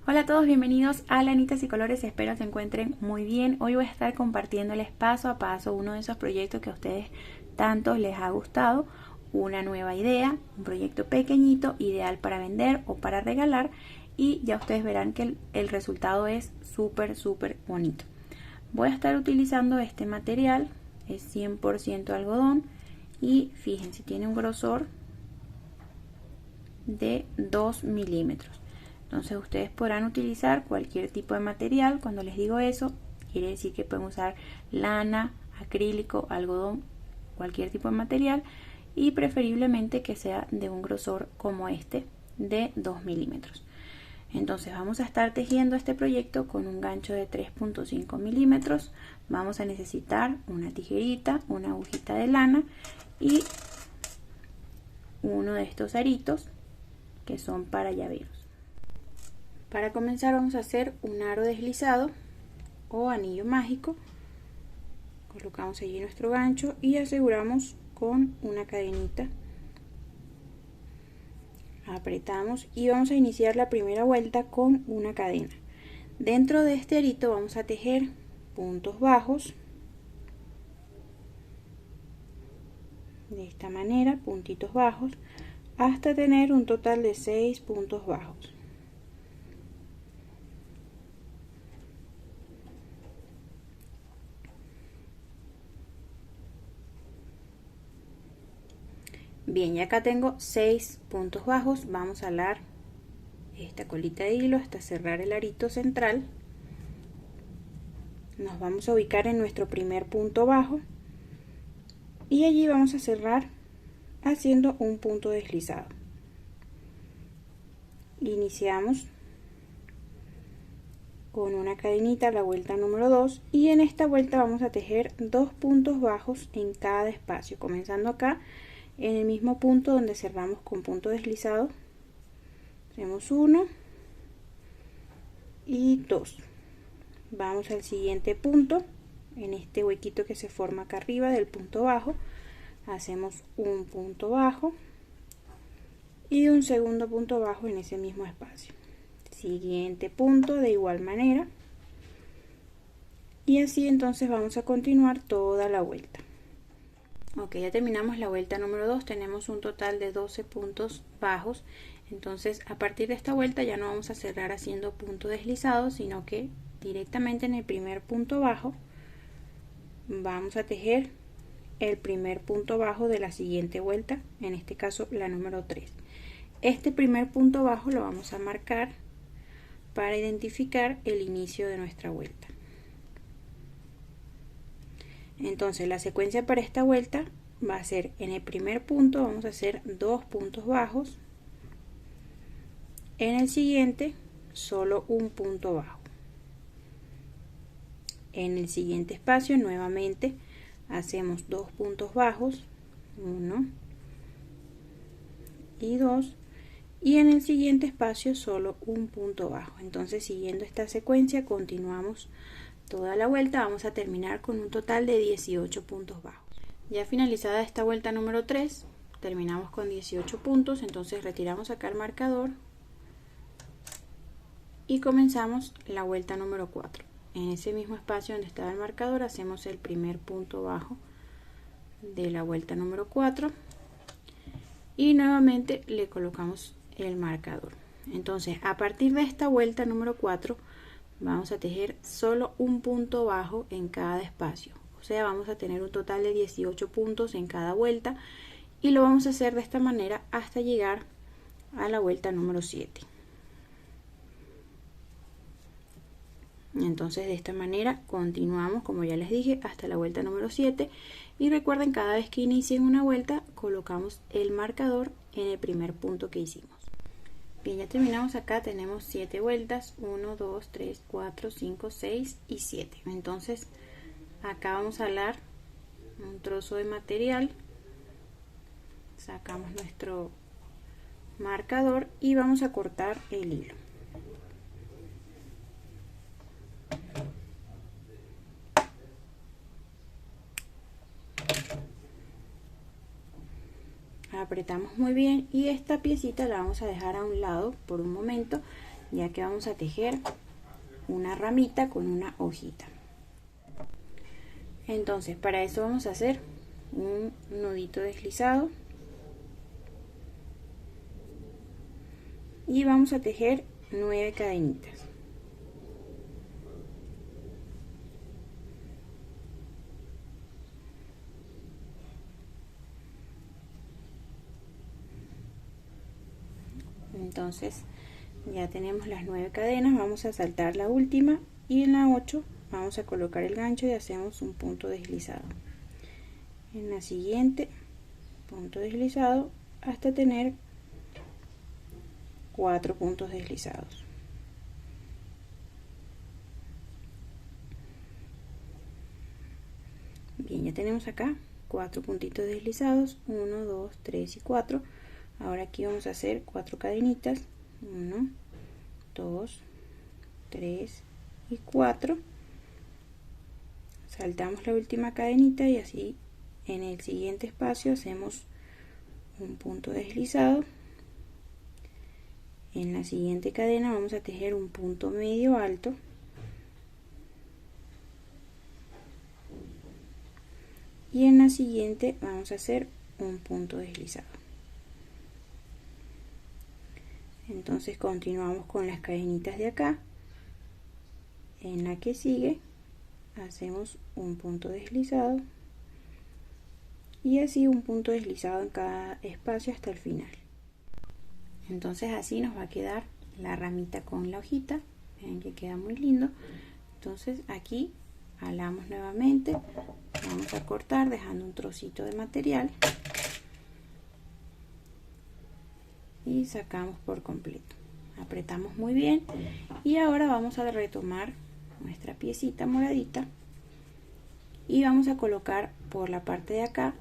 Hola a todos, bienvenidos a Lanitas y Colores, espero se encuentren muy bien. Hoy voy a estar compartiéndoles paso a paso uno de esos proyectos que a ustedes tanto les ha gustado, una nueva idea, un proyecto pequeñito, ideal para vender o para regalar, y ya ustedes verán que el resultado es súper bonito. Voy a estar utilizando este material, es 100% algodón y fíjense, tiene un grosor de 2 milímetros. Entonces ustedes podrán utilizar cualquier tipo de material. Cuando les digo eso, quiere decir que pueden usar lana, acrílico, algodón, cualquier tipo de material, y preferiblemente que sea de un grosor como este de 2 milímetros. Entonces vamos a estar tejiendo este proyecto con un gancho de 3.5 milímetros. Vamos a necesitar una tijerita, una agujita de lana y uno de estos aritos que son para llaveros. Para comenzar vamos a hacer un aro deslizado o anillo mágico. Colocamos allí nuestro gancho y aseguramos con una cadenita. Apretamos y vamos a iniciar la primera vuelta con una cadena. Dentro de este arito vamos a tejer puntos bajos. De esta manera, puntitos bajos, hasta tener un total de 6 puntos bajos. Bien, y acá tengo 6 puntos bajos. Vamos a alar esta colita de hilo hasta cerrar el arito central. Nos vamos a ubicar en nuestro primer punto bajo y allí vamos a cerrar haciendo un punto deslizado. Iniciamos con una cadenita la vuelta número 2 y en esta vuelta vamos a tejer 2 puntos bajos en cada espacio, comenzando acá en el mismo punto donde cerramos con punto deslizado. Hacemos 1 y 2. Vamos al siguiente punto, en este huequito que se forma acá arriba del punto bajo, hacemos un punto bajo y un segundo punto bajo en ese mismo espacio. Siguiente punto de igual manera, y así entonces vamos a continuar toda la vuelta. Ok, ya terminamos la vuelta número 2, tenemos un total de 12 puntos bajos. Entonces a partir de esta vuelta ya no vamos a cerrar haciendo punto deslizado, sino que directamente en el primer punto bajo vamos a tejer el primer punto bajo de la siguiente vuelta, en este caso la número 3. Este primer punto bajo lo vamos a marcar para identificar el inicio de nuestra vuelta. Entonces la secuencia para esta vuelta va a ser: en el primer punto vamos a hacer 2 puntos bajos, en el siguiente solo un punto bajo, en el siguiente espacio nuevamente hacemos 2 puntos bajos, 1 y 2, y en el siguiente espacio solo un punto bajo. Entonces, siguiendo esta secuencia, continuamos toda la vuelta. Vamos a terminar con un total de 18 puntos bajos. Ya finalizada esta vuelta número 3, terminamos con 18 puntos. Entonces retiramos acá el marcador y comenzamos la vuelta número 4. En ese mismo espacio donde estaba el marcador hacemos el primer punto bajo de la vuelta número 4 y nuevamente le colocamos el marcador. Entonces a partir de esta vuelta número 4 vamos a tejer solo un punto bajo en cada espacio, o sea, vamos a tener un total de 18 puntos en cada vuelta, y lo vamos a hacer de esta manera hasta llegar a la vuelta número 7. Entonces de esta manera continuamos, como ya les dije, hasta la vuelta número 7, y recuerden, cada vez que inicien una vuelta colocamos el marcador en el primer punto que hicimos. Bien, ya terminamos acá, tenemos 7 vueltas, 1, 2, 3, 4, 5, 6 y 7. Entonces acá vamos a alar un trozo de material, sacamos nuestro marcador y vamos a cortar el hilo. Apretamos muy bien y esta piecita la vamos a dejar a un lado por un momento, ya que vamos a tejer una ramita con una hojita. Entonces para eso vamos a hacer un nudito deslizado y vamos a tejer 9 cadenitas. Entonces ya tenemos las 9 cadenas, vamos a saltar la última y en la 8 vamos a colocar el gancho y hacemos un punto deslizado. En la siguiente, punto deslizado hasta tener 4 puntos deslizados. Bien, ya tenemos acá 4 puntitos deslizados, 1, 2, 3 y 4. Ahora aquí vamos a hacer 4 cadenitas, 1, 2, 3 y 4. Saltamos la última cadenita y así en el siguiente espacio hacemos un punto deslizado. En la siguiente cadena vamos a tejer un punto medio alto y en la siguiente vamos a hacer un punto deslizado. Entonces continuamos con las cadenitas de acá. En la que sigue hacemos un punto deslizado y así un punto deslizado en cada espacio hasta el final. Entonces así nos va a quedar la ramita con la hojita. Ven que queda muy lindo. Entonces aquí alamos nuevamente, vamos a cortar dejando un trocito de material y sacamos por completo, apretamos muy bien y ahora vamos a retomar nuestra piecita moradita y vamos a colocar por la parte de acá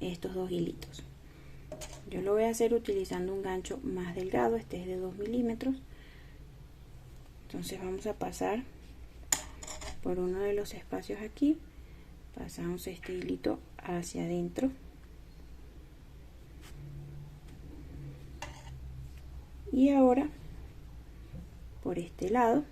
estos 2 hilitos. Yo lo voy a hacer utilizando un gancho más delgado, este es de 2 milímetros. Entonces vamos a pasar por uno de los espacios aquí, pasamos este hilito hacia adentro y ahora por este lado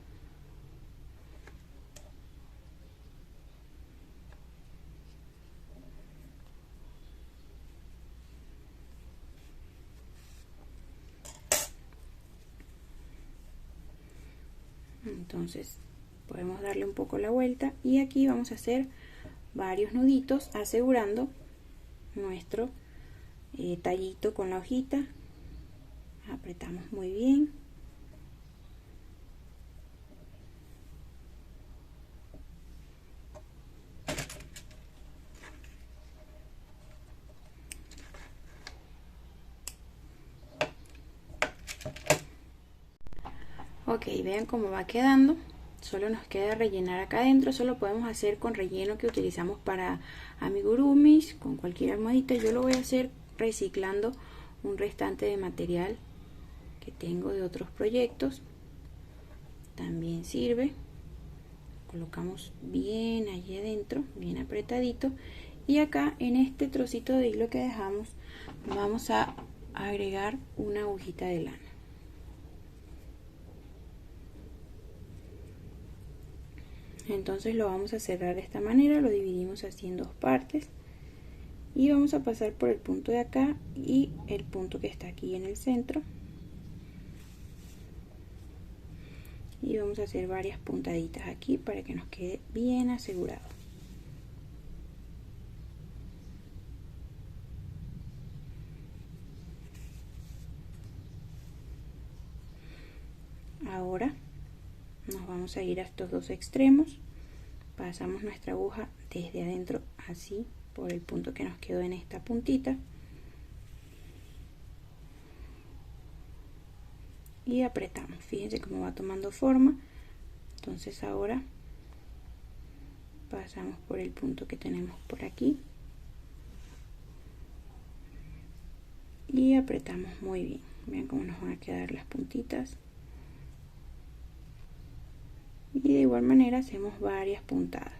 entonces podemos darle un poco la vuelta y aquí vamos a hacer varios nuditos asegurando nuestro tallito con la hojita. Apretamos muy bien. Ok, vean cómo va quedando. Solo nos queda rellenar acá adentro. Eso lo podemos hacer con relleno que utilizamos para amigurumis, con cualquier almohadita. Yo lo voy a hacer reciclando un restante de material que tengo de otros proyectos. También sirve. Colocamos bien allí adentro, bien apretadito. Y acá en este trocito de hilo que dejamos vamos a agregar una agujita de lana. Entonces lo vamos a cerrar de esta manera, lo dividimos así en 2 partes y vamos a pasar por el punto de acá y el punto que está aquí en el centro y vamos a hacer varias puntaditas aquí para que nos quede bien asegurado. Ahora nos vamos a ir a estos 2 extremos, pasamos nuestra aguja desde adentro así por el punto que nos quedó en esta puntita y apretamos. Fíjense cómo va tomando forma. Entonces ahora pasamos por el punto que tenemos por aquí y apretamos muy bien. Vean cómo nos van a quedar las puntitas. Y de igual manera hacemos varias puntadas.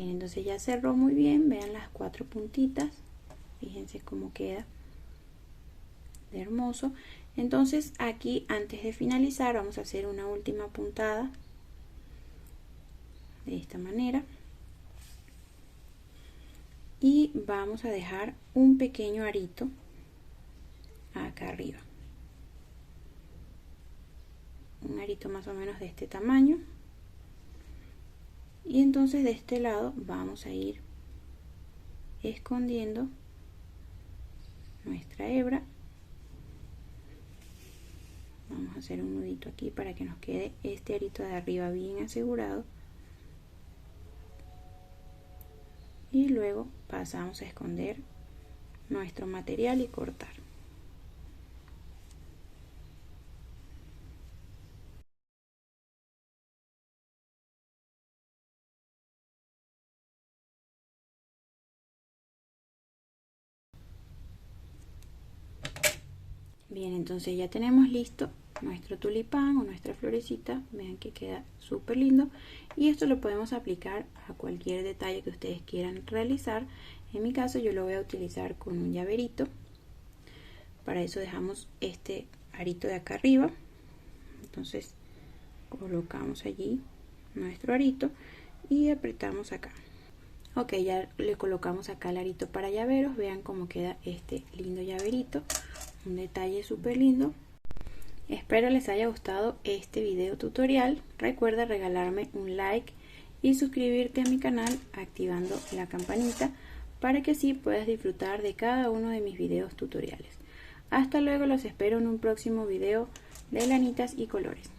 Bien, entonces ya cerró muy bien. Vean las 4 puntitas. Fíjense cómo queda de hermoso. Entonces aquí, antes de finalizar, vamos a hacer una última puntada de esta manera. Y vamos a dejar un pequeño arito acá arriba. Un arito más o menos de este tamaño. Y entonces de este lado vamos a ir escondiendo nuestra hebra. Vamos a hacer un nudito aquí para que nos quede este arito de arriba bien asegurado. Y luego pasamos a esconder nuestro material y cortar. Bien, entonces ya tenemos listo nuestro tulipán o nuestra florecita. Vean que queda súper lindo, y esto lo podemos aplicar a cualquier detalle que ustedes quieran realizar. En mi caso yo lo voy a utilizar con un llaverito. Para eso dejamos este arito de acá arriba. Entonces colocamos allí nuestro arito y apretamos acá. Ok, ya le colocamos acá el arito para llaveros. Vean cómo queda este lindo llaverito, un detalle súper lindo. Espero les haya gustado este video tutorial. Recuerda regalarme un like y suscribirte a mi canal activando la campanita para que así puedas disfrutar de cada uno de mis videos tutoriales. Hasta luego, los espero en un próximo video de lanitas y colores.